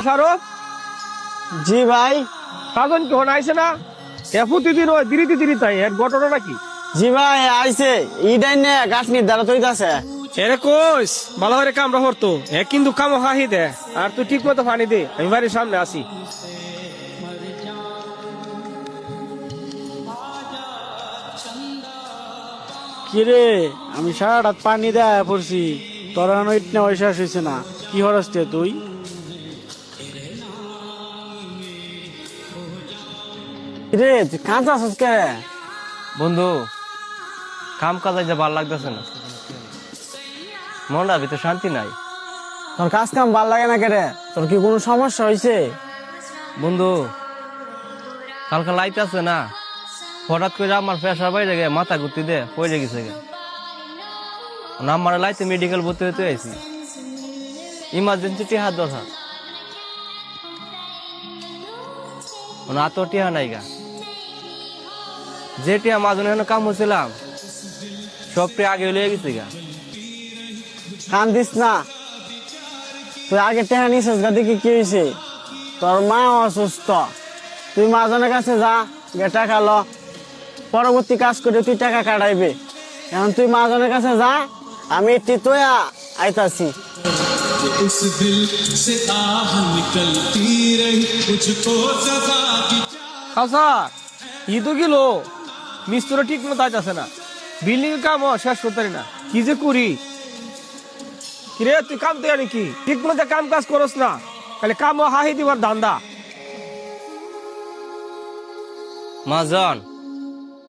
সারো জি ভাই। সাজন কেউ আইছে না? এ প্রতিদিন ওই দিরিতে দিরি তাই এর ঘটনা নাকি? জি ভাই আইছে ইডাই নে গাছনির দ্বারা তৈতাছে। এরে কইস ভালো করে কামড়া হরতো এ কিন্তু কামো হাহি দে আর তুই ঠিক মতো পানি দে আমি বাড়ির সামনে আসি। কিরে আমি সারা রাত পানি দেয়া পড়ছি, তোর ইটনে শেষ হয়েছে না, কি হরসতে তুই? রে তুই কাঁচা আছিস কে? বন্ধু কাম কাজে যে ভাল লাগতেছে না, মনটা ভিতরে শান্তি নাই। তোর কাজ কাম ভাল লাগে না কে রে? তোর কি কোনো সমস্যা হয়েছে? বন্ধু কালকে লাইট আছে না, হঠাৎ করে আমার পেশার বাইরে গে মাথা ঘুরতে দে পড়ে গেছে গে। আমার লাইতে মেডিকেল ভর্তি হইতে আইছি, ইমার্জেন্সি টিহা দরকার, এত টিহা নাই গা। যে টিহা মাঝনে কাম হচ্ছিলাম সব টিহা আগে লয়ে গেছে গা। কান্দিস না, তুই আগে টেহা নিছিস গা, দেখি কি হয়েছে। তোর মা অসুস্থ, তুই মাজনের কাছে যা, গে টাকা ল, পরবর্তী কাজ করে তুই টাকা কাটাইবে। এখন তুই মাজনের কাছে যা, আমি একটি তোয়া আইতাছি। इस दिल से आह निकलती रही मुझको सजा की। খাসা ঈদও গেল, মিস্ত্রি ঠিক মতো আইতাছে না, বিল্ডিং কাম শেষ করতে না, কি যে করি। কিরে তুই কাম তো জানি কি ঠিক মতো কাম কাজ করস না, খালি কাম হাহি দিবার ধান্দা। মাজন